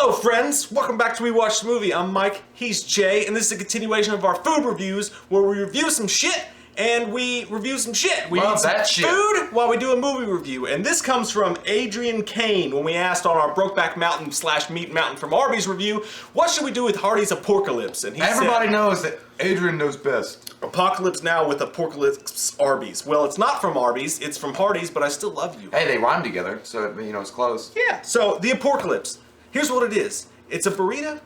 Hello friends, welcome back to We Watch the Movie. I'm Mike, he's Jay, and this is a continuation of our food reviews where we review some shit and we review some shit. We eat some food while we do a movie review. And this comes from Adrian Kane when we asked on our Brokeback Mountain / Meat Mountain from Arby's review, what should we do with Hardees Aporkalypse? And he Everybody said, knows that Adrian knows best. Apocalypse Now with Aporkalypse Arby's. Well, it's not from Arby's, it's from Hardees, but I still love you. Hey, they rhyme together, so you know it's close. Yeah, so the Aporkalypse. Here's what it is. It's a burrito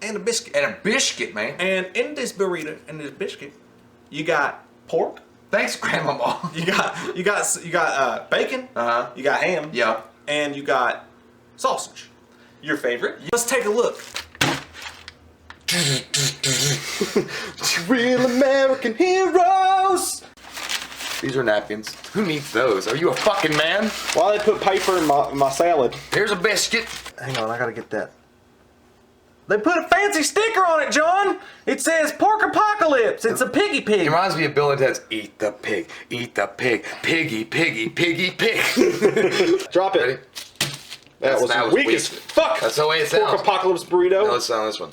and a biscuit. And a biscuit, man. And in this burrito and this biscuit, you got pork. Thanks, Grandmama. You got bacon. You got ham. Yeah. And you got sausage. Your favorite. Let's take a look. Real American heroes. These are napkins. Who needs those? Are you a fucking man? Why they put paper in my salad? Here's a biscuit. Hang on, I gotta get that. They put a fancy sticker on it, John! It says Pork Apocalypse! It's a piggy pig! It reminds me of Bill and Ted's Eat the Pig, Piggy, Piggy, Piggy, Pig. Drop it. Ready? That was weak as fuck! That's the way it sounds. Pork Apocalypse burrito. Now let's sound this one.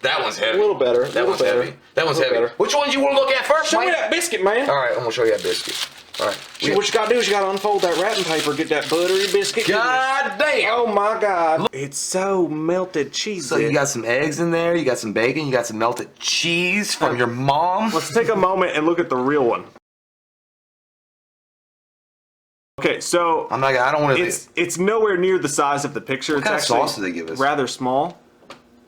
That one's heavy. A little better. That one's heavy. That one's heavy. Which one do you want to look at first, Show me Mike? that biscuit, man! Alright, I'm gonna show you that biscuit. Alright. What you gotta do is you gotta unfold that wrapping paper, get that buttery biscuit. God damn! Oh my god. It's so melted cheesy. So you got some eggs in there, you got some bacon, you got some melted cheese from your mom. Let's take a moment and look at the real one. Okay, so I don't want to. It's nowhere near the size of the picture. What kind of actually sauce do they give us? Rather small,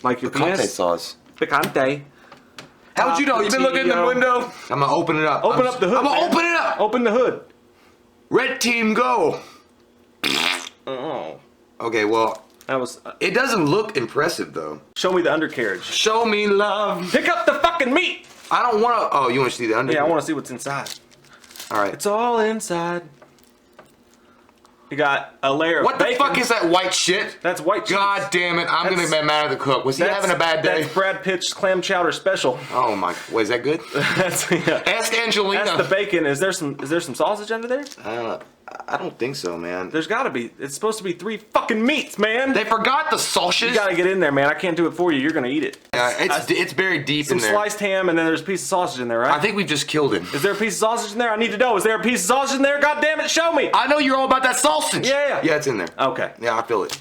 like your Picante penis. sauce. Picante. How'd you know? You've been looking in the window. I'm gonna open it up. Open up the hood. I'm gonna open it up. Open the hood. Red team, go. Oh. Okay, well, That was. it doesn't look impressive though. Show me the undercarriage. Show me love. Pick up the fucking meat. I don't want to. Oh, you want to see the undercarriage? Yeah, I want to see what's inside. All right. It's all inside. You got a layer of What the bacon. fuck is that white shit? That's white cheese. God damn it! I'm gonna be mad at the cook. Was he having a bad day? That's Brad Pitt's clam chowder special. Oh my! Wait, is that good? That's, yeah. Ask Angelina. That's the bacon. Is there some sausage under there? I don't think so, man. There's gotta be. It's supposed to be 3 fucking meats, man. They forgot the sausage. You gotta get in there, man. I can't do it for you. You're gonna eat it. It's buried deep in there. Some sliced ham, and then there's a piece of sausage in there, right? I think we just killed him. Is there a piece of sausage in there? I need to know. Is there a piece of sausage in there? God damn it, show me. I know you're all about that sausage. Yeah. Yeah, it's in there. Okay. Yeah, I feel it.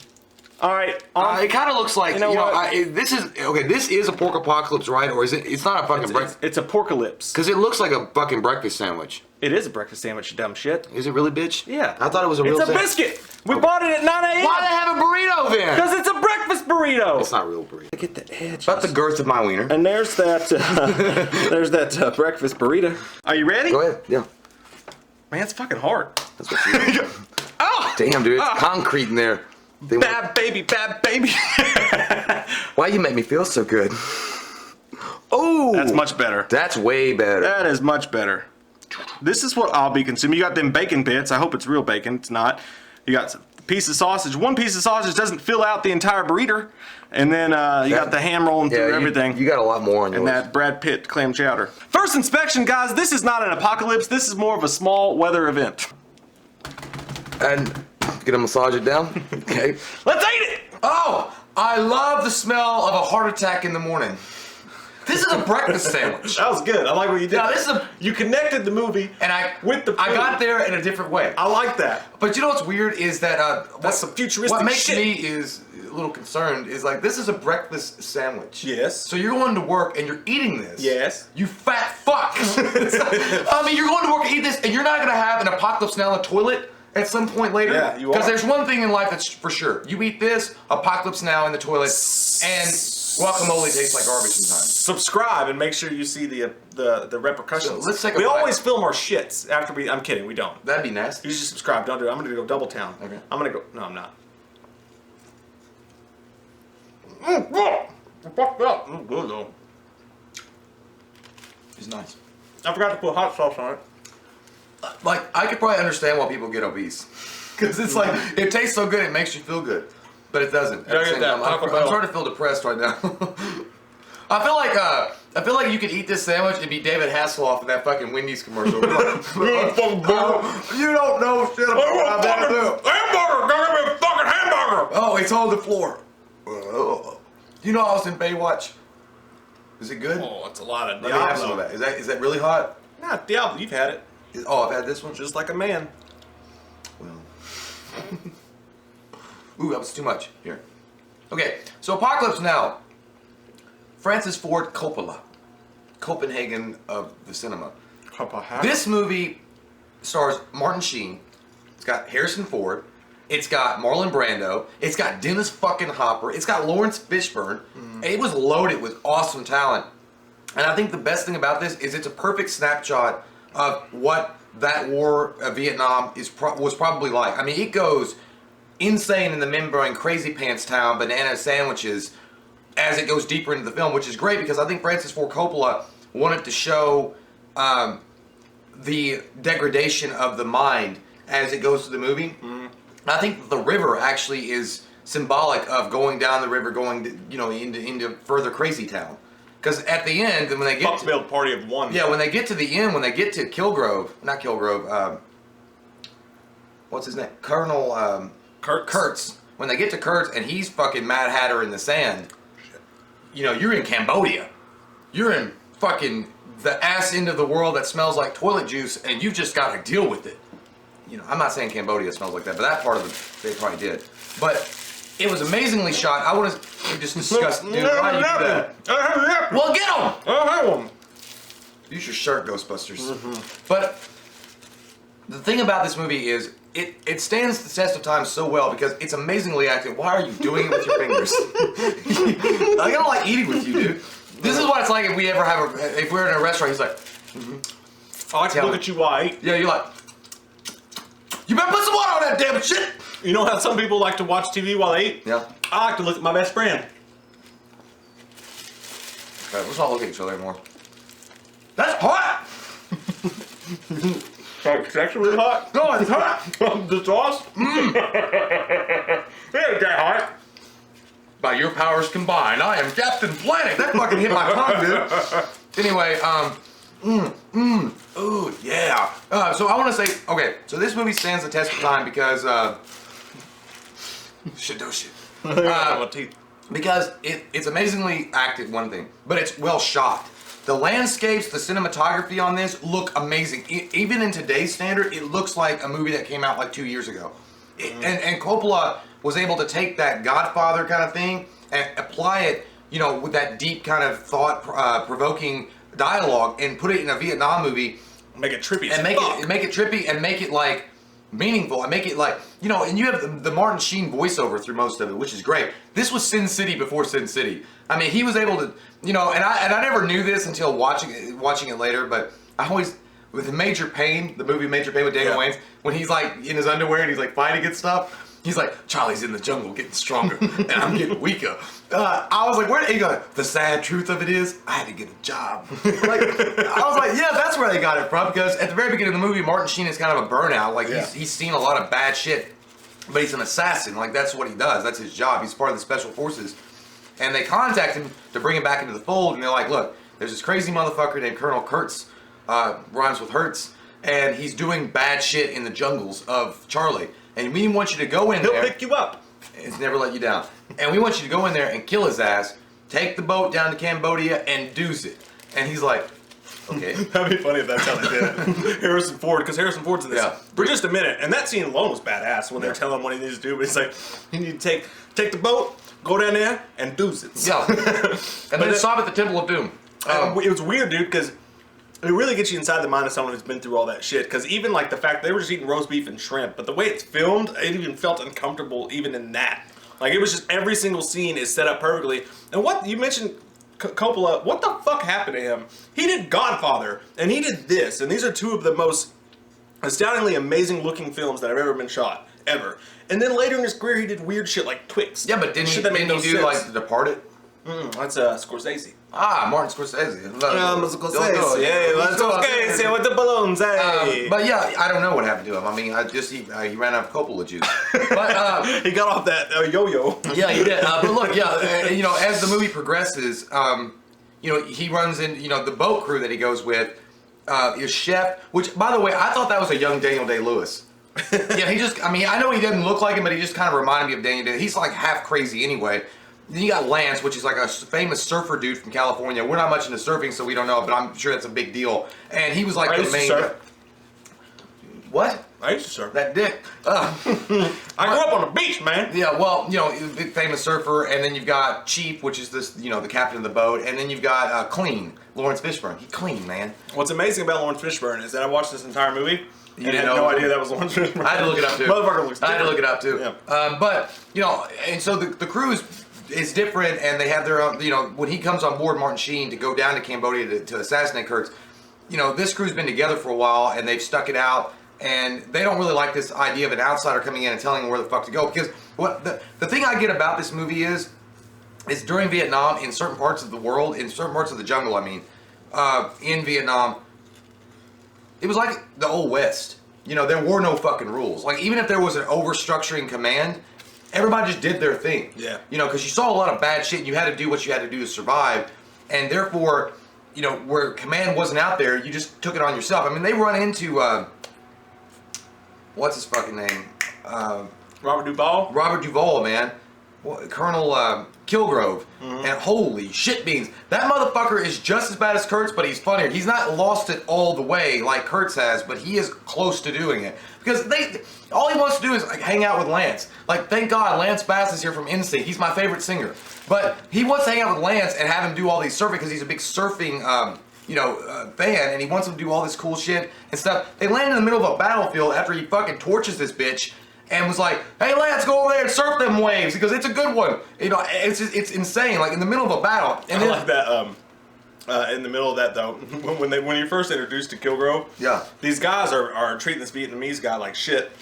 All right. It kind of looks like this is a pork apocalypse, right? Or is it? It's not a fucking breakfast. It's a porkalypse. Because it looks like a fucking breakfast sandwich. It is a breakfast sandwich, you dumb shit. Is it really, bitch? Yeah. I thought it was a real It's a sandwich. biscuit. We bought it at 9 a.m. Why do they have a burrito then? Because it's a breakfast burrito. It's not a real burrito. Get the edge. About the girth of my wiener. And there's that. There's that breakfast burrito. Are you ready? Go ahead. Yeah. Man, it's fucking hard. That's what you Oh! Damn, dude. It's concrete in there. Bad baby, bad baby. Why you make me feel so good? Oh! That's much better. That's way better. That is much better. This is what I'll be consuming. You got them bacon bits. I hope it's real bacon. It's not. You got a piece of sausage. One piece of sausage doesn't fill out the entire burrito. And then you got the ham rolling through everything. You got a lot more on yours. And that Brad Pitt clam chowder. First inspection, guys. This is not an apocalypse. This is more of a small weather event. And get a massage it down. Okay. Let's eat it! Oh, I love the smell of a heart attack in the morning. This is a breakfast sandwich. That was good. I like what you did. Now, this is you connected the movie and with the food. I got there in a different way. I like that. But you know what's weird is that that's some futuristic What makes shit. me is a little concerned is like this is a breakfast sandwich. Yes. So you're going to work and you're eating this. Yes. You fat fuck. I mean, you're going to work and eat this and you're not going to have an apocalypse now in the toilet at some point later. Yeah, you are. Because there's one thing in life that's for sure. You eat this, apocalypse now in the toilet, and guacamole tastes like garbage sometimes. Subscribe and make sure you see the repercussions. So let's take a we bite. always film our shits after we. I'm kidding. We don't. That'd be nasty. You just subscribe. Don't do it. I'm gonna go double town. Okay. I'm gonna go. No, I'm not. Fucked up. Good though. It's nice. I forgot to put hot sauce on it. Like, I could probably understand why people get obese. Because it's like, it tastes so good, it makes you feel good. But it doesn't. Yeah, I get that. I'm starting to feel depressed right now. I feel like you could eat this sandwich and be David Hasselhoff in that fucking Wendy's commercial. You don't know shit about what I've been to do. Hamburger! Give me a fucking hamburger! Oh, it's on the floor. You know I was in Baywatch. Is it good? Oh, it's a lot of Let me have some of that. Is that really hot? Nah, Diablo, you've had it. Oh, I've had this one? Just like a man. Well. Ooh, that was too much. Here. Okay, so Apocalypse Now. Francis Ford Coppola. Copenhagen of the cinema. This movie stars Martin Sheen. It's got Harrison Ford. It's got Marlon Brando. It's got Dennis fucking Hopper. It's got Lawrence Fishburne. It was loaded with awesome talent. And I think the best thing about this is it's a perfect snapshot of what that war of Vietnam was probably like. I mean, it goes insane in the membrane, crazy pants town, banana sandwiches as it goes deeper into the film, which is great because I think Francis Ford Coppola wanted to show the degradation of the mind as it goes through the movie. I think the river actually is symbolic of going down the river, going to, into further crazy town. Because at the end, when they get to party of one. Yeah, when they get to the end, when they get to not Kilgrove, what's his name? Colonel Kurtz. When they get to Kurtz and he's fucking Mad Hatter in the sand, you're in Cambodia. You're in fucking the ass end of the world that smells like toilet juice, and you've just got to deal with it. I'm not saying Cambodia smells like that, but that part of it, they probably did. But it was amazingly shot. I want to just discuss, dude, why do you do that? Well, get them! I have them. Use your shirt, Ghostbusters. But the thing about this movie is it stands the test of time so well because it's amazingly acted. Why are you doing it with your fingers? I don't like eating with you, dude. This is what it's like if we ever have if we're in a restaurant. He's like, I like to look at you while I eat. Yeah, you're like, you better put some water on that damn shit. You know how some people like to watch TV while they eat? Yeah. I like to look at my best friend. Okay, let's not look at each other anymore. That's hot! It's actually really hot. No, it's hot! The sauce? It ain't that hot. By your powers combined, I am Captain Planet! That fucking hit my tongue, dude. Anyway, ooh, yeah. So I want to say, okay, so this movie stands the test of time because, because it's amazingly acted, one thing, but it's well shot. The landscapes, the cinematography on this look amazing. Even in today's standard, it looks like a movie that came out like 2 years ago. And Coppola was able to take that Godfather kind of thing and apply it, with that deep kind of thought-provoking dialogue and put it in a Vietnam movie. Make it trippy and make it trippy and make it like meaningful and make it like, and you have the Martin Sheen voiceover through most of it, which is great. This was Sin City before Sin City. I mean, he was able to, and I never knew this until watching it later, but I always, with the movie Major Pain with Daniel Wayans, when he's like in his underwear and he's like fighting and stuff, he's like, Charlie's in the jungle getting stronger and I'm getting weaker. I was like, where did he go? The sad truth of it is, I had to get a job. I was like, yeah, that's where they got it from, because at the very beginning of the movie, Martin Sheen is kind of a burnout. Like, he's seen a lot of bad shit, but he's an assassin. Like, that's what he does. That's his job. He's part of the special forces. And they contact him to bring him back into the fold, and they're like, look, there's this crazy motherfucker named Colonel Kurtz, rhymes with Hertz, and he's doing bad shit in the jungles of Charlie. And we want you to go in there. He'll pick you up. It's never let you down. And we want you to go in there and kill his ass, take the boat down to Cambodia, and deuce it. And he's like, okay. That'd be funny if that's how they did it. Harrison Ford, because Harrison Ford's in this for just a minute. And that scene alone was badass when they're telling him what he needs to do. But he's like, you need to take the boat, go down there, and deuce it. Yeah. And then stop at the Temple of Doom. It was weird, dude, because it really gets you inside the mind of someone who's been through all that shit. Because even like the fact they were just eating roast beef and shrimp, but the way it's filmed, it even felt uncomfortable even in that. Like, it was just every single scene is set up perfectly. And what you mentioned, Coppola, what the fuck happened to him? He did Godfather, and he did this, and these are two of the most astoundingly amazing looking films that have ever been shot, ever. And then later in his career, he did weird shit like Twix. Yeah, but didn't he do like The Departed? That's Scorsese. Ah, Martin Scorsese. Scorsese. Yeah, that's Scorsese with the balloons. Hey. But yeah, I don't know what happened to him. I mean, he ran out of Coppola juice. But he got off that yo-yo. Yeah, he did. But look, as the movie progresses, he runs in, the boat crew that he goes with, is Chef, which, by the way, I thought that was a young Daniel Day-Lewis. Yeah, he just, I mean, I know he doesn't look like him, but he just kind of reminded me of Daniel Day. He's like half crazy anyway. Then you got Lance, which is like a famous surfer dude from California. We're not much into surfing, so we don't know, but I'm sure that's a big deal. And he was like the main. What? I used to surf. That dick. I grew up on the beach, man. Yeah, well, you know, big famous surfer, and then you've got Chief, which is this, you know, the captain of the boat, and then you've got Clean, Lawrence Fishburne. He clean, man. What's amazing about Lawrence Fishburne is that I watched this entire movie. You and I had no idea that was Lawrence Fishburne. I had to look it up too. Motherfucker looks different. I had to look it up too. Yeah. But, you know, and so the crew is different, and they have their own, you know, when he comes on board, Martin Sheen, to go down to Cambodia to assassinate Kurtz, you know, this crew's been together for a while, and they've stuck it out, and they don't really like this idea of an outsider coming in and telling them where the fuck to go, because what the thing I get about this movie is during Vietnam, in certain parts of the world, in certain parts of the jungle, I mean, in Vietnam, it was like the old West. You know, there were no fucking rules. Like, even if there was an over-structuring command, everybody just did their thing. Yeah. You know, because you saw a lot of bad shit and you had to do what you had to do to survive. And therefore, you know, where command wasn't out there, you just took it on yourself. I mean, they run into, what's his fucking name? Robert Duvall? Robert Duvall, man. Colonel Kilgrove. Mm-hmm. And holy shit beans. That motherfucker is just as bad as Kurtz, but he's funnier. He's not lost it all the way like Kurtz has, but he is close to doing it. Because all he wants to do is like hang out with Lance. Like, thank God Lance Bass is here from NSYNC. He's my favorite singer. But he wants to hang out with Lance and have him do all these surfing because he's a big surfing fan, and he wants him to do all this cool shit and stuff. They land in the middle of a battlefield after he fucking torches this bitch and was like, hey Lance, go over there and surf them waves because it's a good one. You know, it's insane, like in the middle of a battle. And I like that, in the middle of that though, when you're first introduced to Kilgrove, yeah, these guys are treating this Vietnamese guy like shit,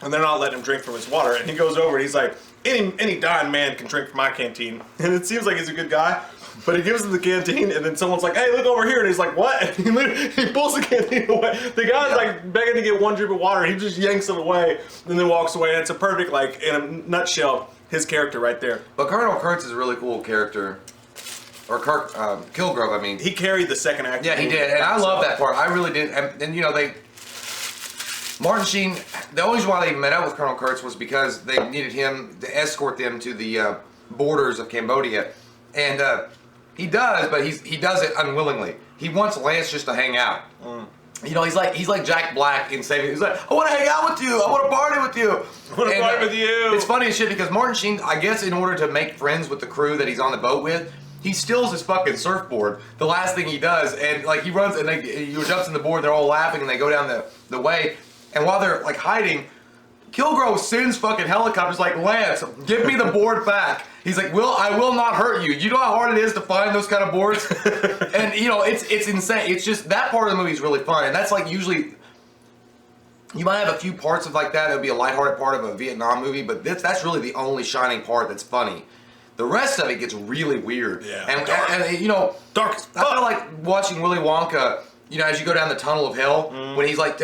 and they're not letting him drink from his water, and he goes over and he's like, any dying man can drink from my canteen, and it seems like he's a good guy, but he gives him the canteen, and then someone's like, hey, look over here, and he's like, what? And he pulls the canteen away. The guy's like begging to get one drip of water, he just yanks it away, and then walks away, and it's a perfect, like, in a nutshell, his character right there. But Colonel Kurtz is a really cool character. Or Kilgrove, I mean. He carried the second act. Yeah, he did, and I love that part. I really did, and you know, Martin Sheen, the only reason why they met up with Colonel Kurtz was because they needed him to escort them to the borders of Cambodia. And he does, but he does it unwillingly. He wants Lance just to hang out. You know, he's like Jack Black in Saving. He's like, I want to hang out with you. I want to party with you. I want to party with you. It's funny as shit because Martin Sheen, I guess in order to make friends with the crew that he's on the boat with, he steals his fucking surfboard. The last thing he does, and like he runs and he jumps in the board. They're all laughing and they go down the way. And while they're like hiding, Kilgrove sends fucking helicopters like, Lance, give me the board back. He's like, I will not hurt you. You know how hard it is to find those kind of boards? And you know, it's insane. It's just, that part of the movie is really fun. And that's like usually, you might have a few parts of like that. It would be a lighthearted part of a Vietnam movie, but that's really the only shining part that's funny. The rest of it gets really weird. Yeah. And you know, dark as fuck. I feel like watching Willy Wonka, you know, as you go down the tunnel of hell, when he's like,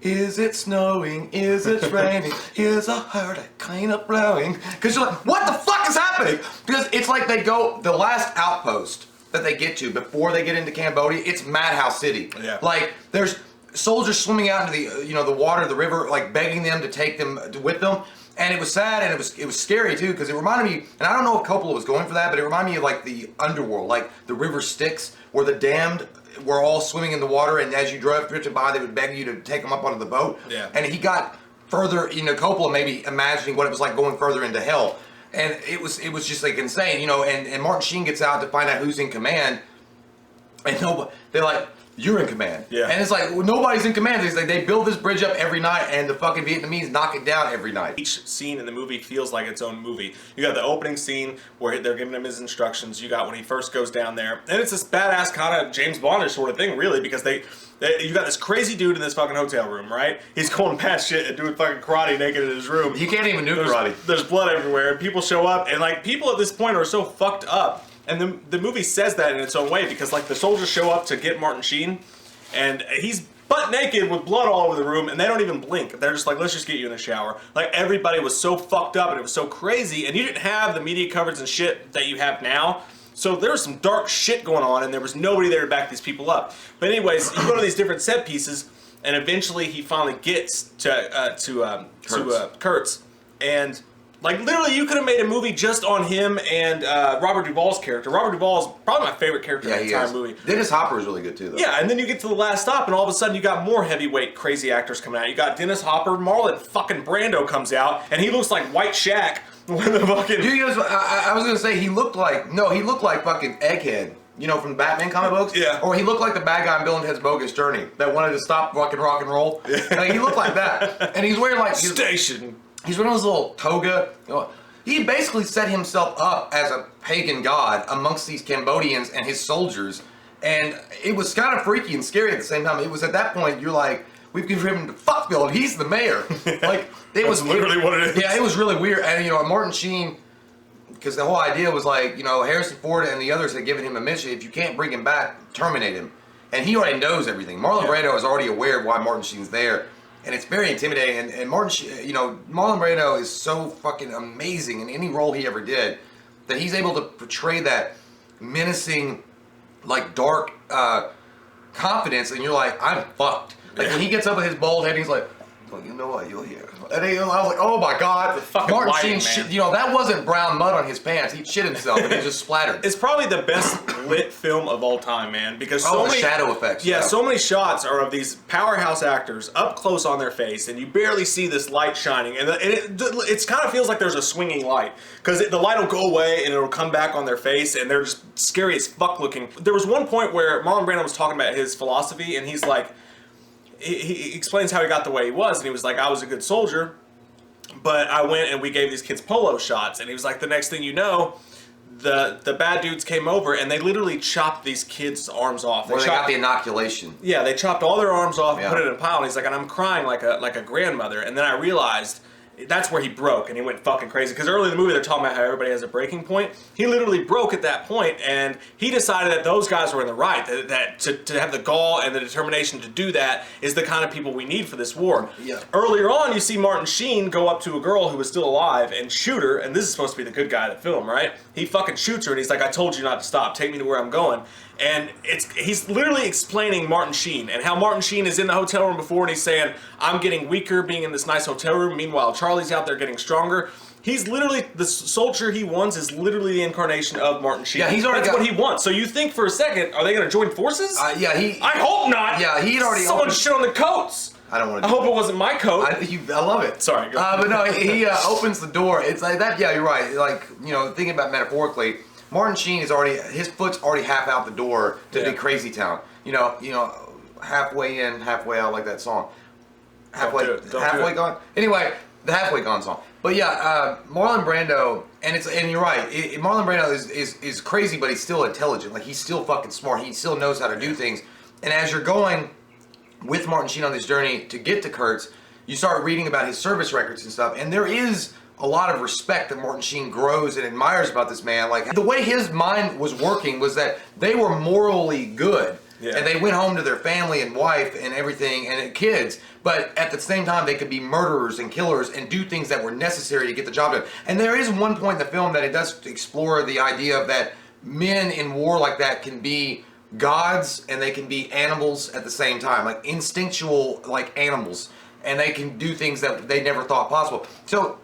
is it snowing? Is it raining? Here's a hurricane kind of blowing. Because you're like, what the fuck is happening? Because it's like they go, the last outpost that they get to before they get into Cambodia, it's Madhouse City. Yeah. Like, there's soldiers swimming out into the, you know, the water, the river, like begging them to take them with them. And it was sad, and it was scary too, because it reminded me, and I don't know if Coppola was going for that, but it reminded me of like the underworld, like the river Styx, where the damned were all swimming in the water, and as you drifted by, they would beg you to take them up onto the boat. Yeah. And he got further, you know, Coppola maybe imagining what it was like going further into hell, and it was just like insane, you know. And Martin Sheen gets out to find out who's in command, and nobody, they're like, you're in command. Yeah. And it's like, well, nobody's in command. It's like they build this bridge up every night and the fucking Vietnamese knock it down every night. Each scene in the movie feels like its own movie. You got the opening scene where they're giving him his instructions. You got when he first goes down there. And it's this badass kind of James Bondish sort of thing, really, because you got this crazy dude in this fucking hotel room, right? He's going past shit and doing fucking karate naked in his room. He can't even do karate. There's blood everywhere. And people show up, and like people at this point are so fucked up. And the movie says that in its own way, because like the soldiers show up to get Martin Sheen, and he's butt naked with blood all over the room, and they don't even blink. They're just like, let's just get you in the shower. Like, everybody was so fucked up, and it was so crazy, and you didn't have the media coverage and shit that you have now. So there was some dark shit going on, and there was nobody there to back these people up. But anyways, you go to these different set pieces, and eventually he finally gets to Kurtz, and like literally you could have made a movie just on him and Robert Duvall's character. Robert Duvall is probably my favorite character in the entire movie. Dennis Hopper is really good too, though. Yeah, and then you get to the last stop, and all of a sudden you got more heavyweight crazy actors coming out. You got Dennis Hopper, Marlon fucking Brando comes out, and he looks like White Shaq when the fucking. Dude, I was gonna say he looked like fucking Egghead. You know, from the Batman comic books? Yeah. Or he looked like the bad guy in Bill and Ted's Bogus Journey that wanted to stop fucking rock and roll. Yeah. Like, he looked like that. And he's wearing like... Station. He's wearing his little toga. You know, he basically set himself up as a pagan god amongst these Cambodians and his soldiers. And it was kind of freaky and scary at the same time. It was at that point, you're like, we've given him to Fuckville and he's the mayor. Like, it was... literally what it is. Yeah, it was really weird. And, you know, Martin Sheen... Because the whole idea was like, you know, Harrison Ford and the others had given him a mission. If you can't bring him back, terminate him. And he already knows everything. Marlon Brando is already aware of why Martin Sheen's there. And it's very intimidating. And Martin Sheen, you know, Marlon Brando is so fucking amazing in any role he ever did that he's able to portray that menacing, like, dark confidence. And you're like, I'm fucked. Like, when he gets up with his bald head, he's like, well, you know what, you're here. And I was like, oh my god, the fucking Martin lighting, Sheen, man. you know, that wasn't brown mud on his pants. He shit himself and he just splattered. It's probably the best lit film of all time, man. Because so the many shadow effects. Yeah, so many shots are of these powerhouse actors up close on their face, and you barely see this light shining. And it kind of feels like there's a swinging light because the light will go away and it'll come back on their face, and they're just scary as fuck looking. There was one point where Marlon Brando was talking about his philosophy, and he's like, he explains how he got the way he was, and he was like, I was a good soldier, but I went and we gave these kids polo shots, and he was like, the next thing you know, the bad dudes came over and they literally chopped these kids' arms off. They got the inoculation. Yeah, they chopped all their arms off and put it in a pile, and he's like, and I'm crying like a grandmother, and then I realized that's where he broke, and he went fucking crazy. Because early in the movie, they're talking about how everybody has a breaking point. He literally broke at that point, and he decided that those guys were in the right. That to have the gall and the determination to do that is the kind of people we need for this war. Yeah. Earlier on, you see Martin Sheen go up to a girl who was still alive and shoot her, and this is supposed to be the good guy of the film, right? He fucking shoots her, and he's like, I told you not to stop. Take me to where I'm going. And he's literally explaining Martin Sheen and how Martin Sheen is in the hotel room before, and he's saying, I'm getting weaker being in this nice hotel room. Meanwhile, Charlie's out there getting stronger. He's literally, the soldier he wants is literally the incarnation of Martin Sheen. Yeah, he's already That's what he wants. So you think for a second, are they going to join forces? Yeah, I hope not. Yeah, he'd already... Someone shit on the coats. I don't want to I hope it wasn't my coat. I love it. Sorry. But no, he opens the door. It's like that. Yeah, you're right. Like, you know, thinking about metaphorically, Martin Sheen is already, his foot's already half out the door to Big Crazy Town. You know, halfway in, halfway out, like that song. Halfway gone. Anyway, the halfway gone song. But yeah, Marlon Brando, and you're right. Marlon Brando is crazy, but he's still intelligent. Like, he's still fucking smart. He still knows how to do things. And as you're going with Martin Sheen on this journey to get to Kurtz, you start reading about his service records and stuff, and there is a lot of respect that Martin Sheen grows and admires about this man. Like, the way his mind was working was that they were morally good. Yeah. And they went home to their family and wife and everything and kids, but at the same time they could be murderers and killers and do things that were necessary to get the job done. And there is one point in the film that it does explore the idea of that men in war like that can be gods and they can be animals at the same time, like instinctual, like animals, and they can do things that they never thought possible. So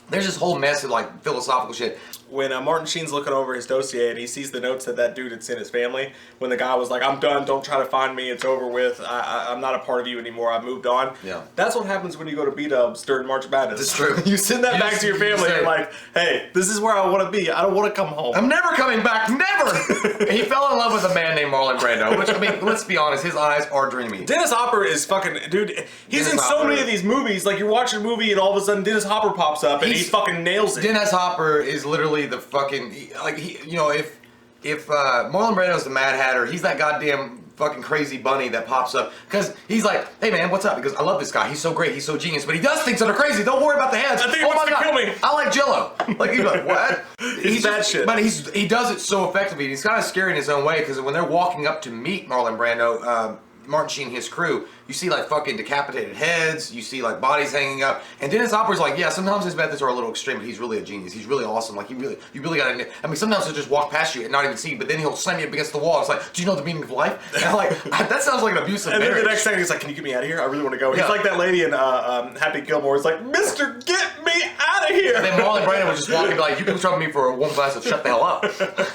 there's this whole mess of like philosophical shit. When Martin Sheen's looking over his dossier and he sees the notes that dude had sent his family, when the guy was like, I'm done, don't try to find me, it's over with, I'm not a part of you anymore, I've moved on. Yeah. That's what happens when you go to B-dubs during March Madness. It's true. You send that back to your family and you're like, hey, this is where I want to be, I don't want to come home. I'm never coming back, never! He fell in love with a man named Marlon Brando, which, I mean, let's be honest, his eyes are dreamy. Dennis Hopper is fucking, dude, he's in so many of these movies, like you're watching a movie and all of a sudden Dennis Hopper pops up and he fucking nails it. Dennis Hopper is literally the fucking, like, you know, if Marlon Brando's the Mad Hatter, he's that goddamn fucking crazy bunny that pops up. Because he's like, hey man, what's up? Because I love this guy. He's so great. He's so genius. But he does things that are crazy. Don't worry about the heads. I think he wants to kill me. I like Jello. Like, he's like, what? He's bad shit. But he does it so effectively. He's kind of scary in his own way. Because when they're walking up to meet Marlon Brando, Martin Sheen and his crew, You see like fucking decapitated heads. You see like bodies hanging up. And Dennis Hopper's like, yeah, sometimes his methods are a little extreme, but he's really a genius. He's really awesome. Like you really gotta. I mean, sometimes he'll just walk past you and not even see you, but then he'll slam you up against the wall. It's like, do you know the meaning of life? And I'm like, that sounds like an abusive marriage. And then the next second he's like, can you get me out of here? I really want to go. He's like that lady in Happy Gilmore. It's like, Mister, get me out of here. And then Marlon Brando was just walking like, you can trouble me for one glass of shut the hell up.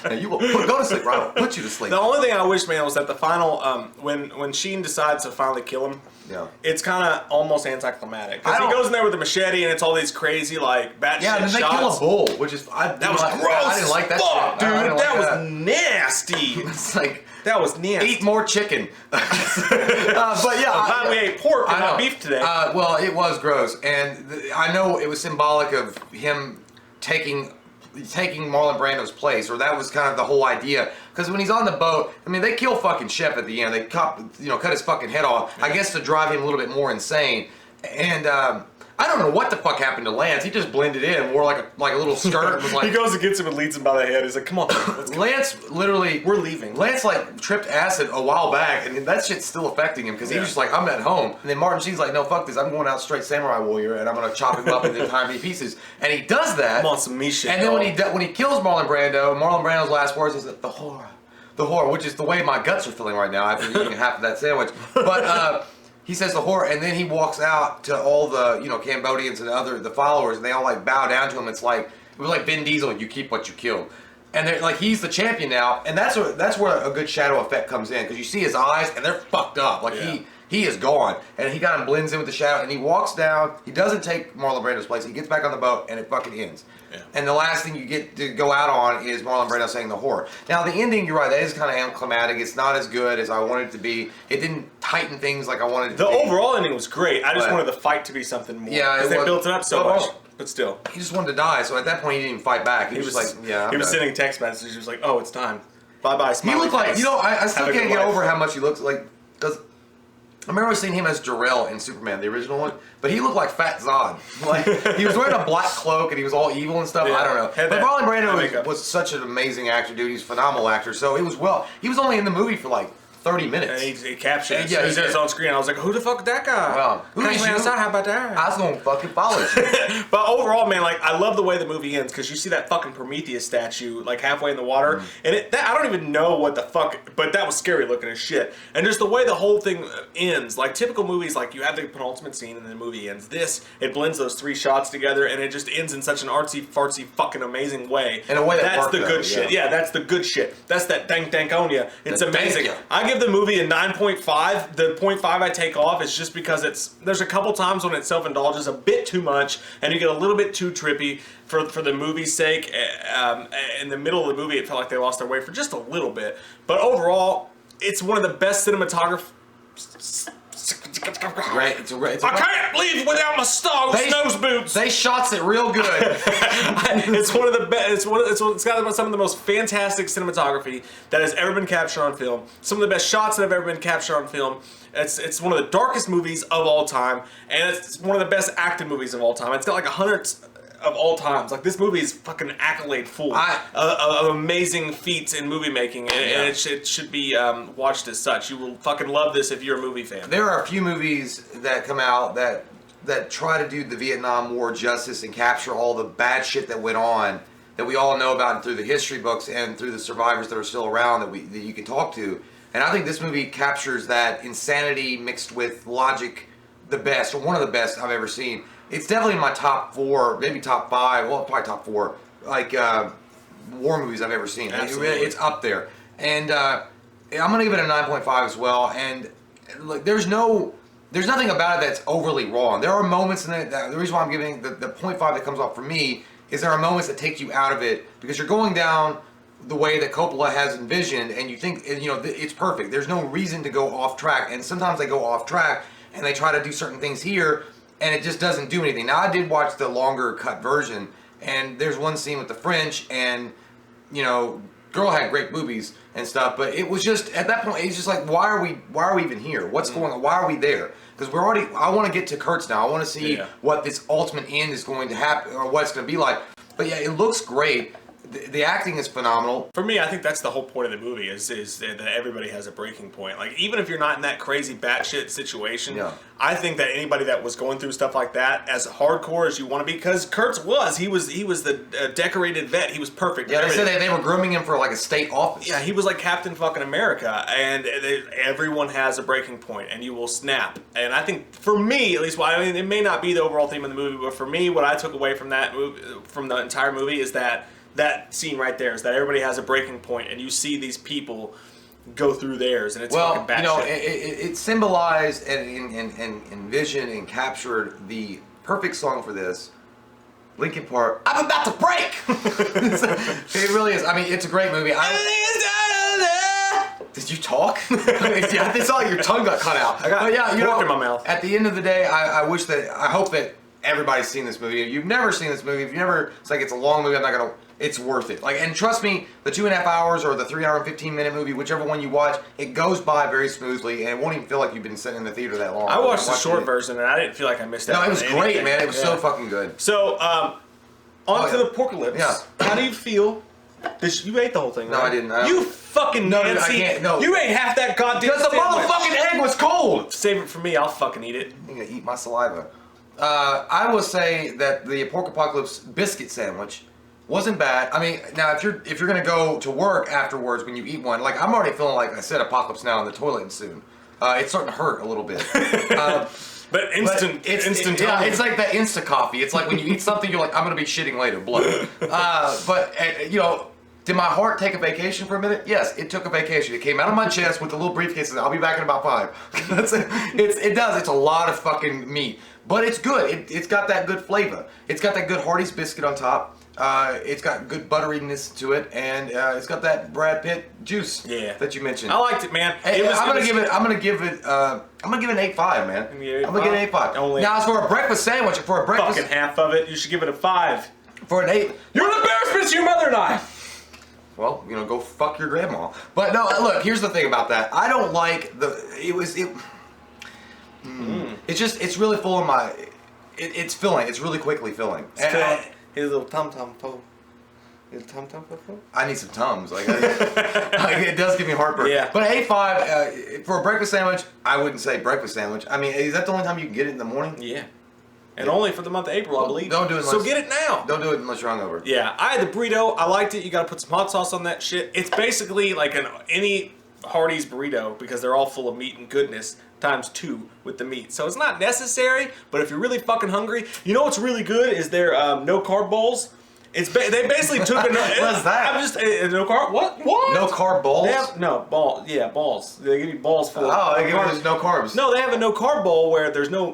And you will go to sleep, right? I'll put you to sleep. The only thing I wish, man, was that the final when Sheen decides to finally kill him. Yeah. It's kind of almost anticlimactic because he goes in there with a machete and it's all these crazy like batshit shots. Yeah, and then they kill a bull, which is that was gross. I didn't like that fuck, shit. Dude, that was nasty. It's like that was nasty. Eat more chicken. But yeah, we ate pork and not beef today. Well, it was gross, and I know it was symbolic of him taking Marlon Brando's place, or that was kind of the whole idea. Because when he's on the boat, I mean, they kill fucking Shep at the end. They cut his fucking head off. I guess to drive him a little bit more insane. And I don't know what the fuck happened to Lance. He just blended in, wore like a little skirt. Was like, he goes and gets him and leads him by the head. He's like, "Come on, let's go." Lance literally, we're leaving. Lance like tripped acid a while back, and that shit's still affecting him because he was just like, "I'm at home." And then Martin Sheen's like, "No, fuck this. I'm going out straight samurai warrior, and I'm gonna chop him up into tiny pieces." And he does that. I'm on some me shit. And then when he kills Marlon Brando's last words is that the horror, which is the way my guts are feeling right now after eating half of that sandwich. But he says the horror, and then he walks out to all the Cambodians and the followers, and they all like bow down to him. It was like Vin Diesel, you keep what you kill, and they're like he's the champion now, and that's where a good shadow effect comes in because you see his eyes and they're fucked up, like he is gone, and he kind of blends in with the shadow, and he walks down. He doesn't take Marlon Brando's place. He gets back on the boat, and it fucking ends. Yeah. And the last thing you get to go out on is Marlon Brando saying the horror. Now the ending, you're right, that is kind of anticlimactic. It's not as good as I wanted it to be. It didn't tighten things like I wanted it to be. The overall ending was great. I just wanted the fight to be something more. Yeah, because they built it up so much. But still, he just wanted to die. So at that point, he didn't even fight back. He was like, yeah. He was sending text messages. He was like, oh, it's time. Bye bye. He looked like I still can't get over how much he looks like because. I remember seeing him as Jor-El in Superman, the original one, but he looked like Fat Zod. Like he was wearing a black cloak and he was all evil and stuff. Yeah, I don't know. But Marlon Brando was such an amazing actor, dude. He's a phenomenal actor. So it was he was only in the movie for like 30 minutes. And he captured it. Yeah, he said it's on screen. I was like, who the fuck is that guy? Well, who is you? How about that? I was gonna fucking follow you. But overall, man, like I love the way the movie ends because you see that fucking Prometheus statue like halfway in the water, and I don't even know what the fuck, but that was scary looking as shit. And just the way the whole thing ends, like typical movies, like you have the penultimate scene and then the movie ends. It blends those three shots together, and it just ends in such an artsy fartsy fucking amazing way. In a way that's the good shit. Yeah, that's the good shit. That's that dank on ya. It's amazing. I give the movie a 9.5. The 0.5 I take off is just because there's a couple times when it self-indulges a bit too much and you get a little bit too trippy for the movie's sake. In the middle of the movie, it felt like they lost their way for just a little bit. But overall, it's one of the best cinematography. Right, I can't leave without my nose boots. They shots it real good. It's one of the best. It's got some of the most fantastic cinematography that has ever been captured on film. Some of the best shots that have ever been captured on film. It's one of the darkest movies of all time, and it's one of the best acted movies of all time. It's got like 100 of all times. Like this movie is fucking accolade full of amazing feats in movie making, and it should be watched as such. You will fucking love this if you're a movie fan. There are a few movies that come out that try to do the Vietnam War justice and capture all the bad shit that went on that we all know about through the history books and through the survivors that are still around that you can talk to. And I think this movie captures that insanity mixed with logic the best, or one of the best I've ever seen. It's definitely in my top 4, maybe top 5, well, probably top 4, like war movies I've ever seen. Absolutely. It's up there. And I'm going to give it a 9.5 as well. And look, there's nothing about it that's overly wrong. There are moments in it, the reason why I'm giving the 0.5 that comes off for me is there are moments that take you out of it because you're going down the way that Coppola has envisioned and you think, it's perfect. There's no reason to go off track. And sometimes they go off track and they try to do certain things here and it just doesn't do anything. Now, I did watch the longer cut version, and there's one scene with the French, and, girl had great boobies and stuff, but it was just, at that point, it's just like, why are we even here? What's going on? Why are we there? Because I want to get to Kurtz now. I want to see what this ultimate end is going to happen, or what it's going to be like. But yeah, it looks great. The acting is phenomenal. For me, I think that's the whole point of the movie is that everybody has a breaking point. Like, even if you're not in that crazy batshit situation, I think that anybody that was going through stuff like that, as hardcore as you want to be, because Kurtz he was the decorated vet. He was perfect. Yeah, they said they were grooming him for like a state office. Yeah, he was like Captain fucking America, and everyone has a breaking point, and you will snap. And I think, for me, at least, well, I mean, it may not be the overall theme of the movie, but for me, what I took away from that movie, from the entire movie, is that scene right there is that everybody has a breaking point, and you see these people go through theirs, and it's fucking bad shit. It symbolized and envisioned and captured the perfect song for this. Linkin Park, I'm about to break! It really is. I mean, it's a great movie. Did you talk? It's all like your tongue got cut out. I got pork in my mouth. At the end of the day, I hope that everybody's seen this movie. If you've never seen this movie, it's like it's a long movie, it's worth it. Like, and trust me, the 2.5 hours or the 3 hour and 15-minute movie, whichever one you watch, it goes by very smoothly, and it won't even feel like you've been sitting in the theater that long. I watched the short version, and I didn't feel like I missed out. No, it was great, man. It was so fucking good. So, on to the Aporkalypse. Yeah. How do you feel? You ate the whole thing, right? No, I didn't. You fucking Nancy. I can't. No. You ate half that goddamn because the motherfucking egg was cold. Save it for me. I'll fucking eat it. I'm gonna eat my saliva. I will say that the Aporkalypse biscuit sandwich wasn't bad. I mean, now if you're gonna go to work afterwards when you eat one, like I'm already feeling like I said Apocalypse Now in the toilet soon. It's starting to hurt a little bit. But instant. Yeah, it's like that Insta coffee. It's like when you eat something, you're like, I'm gonna be shitting later, blood. Did my heart take a vacation for a minute? Yes, it took a vacation. It came out of my chest with a little briefcase and I'll be back in about 5. It does. It's a lot of fucking meat. But it's good. It's got that good flavor. It's got that good Hardees biscuit on top. It's got good butteriness to it, and it's got that Brad Pitt juice that you mentioned. I liked it, man. I'm gonna give it an 8.5, man. I'm gonna give it an 8.5. Now, as for a breakfast sandwich, fucking half of it, you should give it a 5. For an 8, you're an embarrassment to your mother and I. Well, go fuck your grandma. But no, look, here's the thing about that. I don't like it's really full of my. It's filling. It's really quickly filling. His little tum-tum po. I need some Tums. It does give me heartburn. Yeah. But 8.5 for a breakfast sandwich, I wouldn't say breakfast sandwich. I mean, is that the only time you can get it in the morning? Yeah. And only for the month of April, I believe. Don't do it unless, so get it now. Don't do it unless you're hungover. Yeah. I had the burrito. I liked it. You got to put some hot sauce on that shit. It's basically like any Hardee's burrito because they're all full of meat and goodness times 2 with the meat. So it's not necessary, but if you're really fucking hungry, you know what's really good is their no carb bowls. They basically took What's that? I'm just no carb. What? No carb bowls? Balls. Yeah, balls. They give you balls full. They give you no carbs. No, they have a no carb bowl where there's no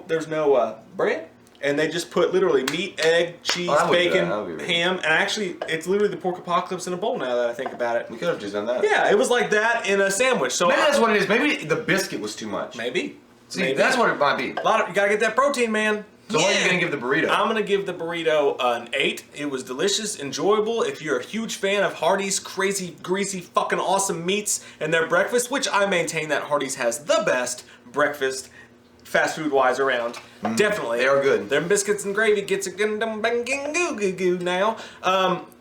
bread, and they just put literally meat, egg, cheese, bacon, ham, and actually it's literally the pork apocalypse in a bowl. Now that I think about it, we could have just done that. Yeah, it was like that in a sandwich. So maybe that's what it is. Maybe the biscuit was too much. Maybe. See, that's what it might be. You gotta get that protein, man. So what are you gonna give the burrito? I'm gonna give the burrito an 8. It was delicious, enjoyable. If you're a huge fan of Hardee's crazy, greasy, fucking awesome meats and their breakfast, which I maintain that Hardee's has the best breakfast, fast food wise around. Definitely. They are good. Them biscuits and gravy gets a good goo now.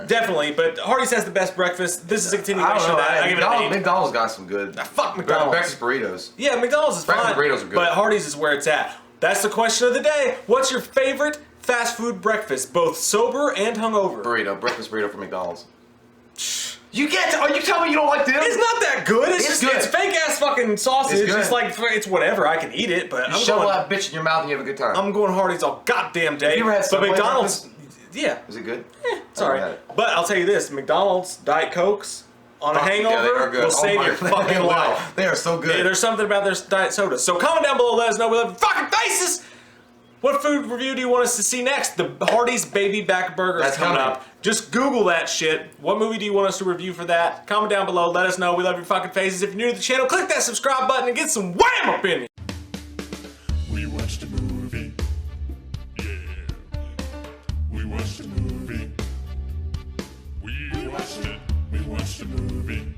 Definitely, but Hardee's has the best breakfast. This is a continuation of that. I give it an 8. McDonald's got some good. Fuck McDonald's. Breakfast burritos. Yeah, McDonald's is fine. Breakfast burritos are good. But Hardee's is where it's at. That's the question of the day. What's your favorite fast food breakfast, both sober and hungover? Breakfast burrito from McDonald's. You can't. Are you telling me you don't like this? It's not that good. It's good. It's fake ass fucking sausage. It's like it's whatever. I can eat it, but you shovel that bitch in your mouth and you have a good time. I'm going Hardee's all goddamn day. Have you ever had Subway McDonald's? Yeah. Is it good? It's alright. But I'll tell you this: McDonald's Diet Cokes on a hangover will save your fucking life. They are so good. Yeah, there's something about their diet sodas. So comment down below, let us know. We love your fucking faces. What food review do you want us to see next? The Hardee's Baby Back Burger is coming up. Just Google that shit. What movie do you want us to review for that? Comment down below. Let us know. We love your fucking faces. If you're new to the channel, click that subscribe button and get some wham up in you. We watched a movie. Yeah. We watched a movie. We watched it. We watched a movie.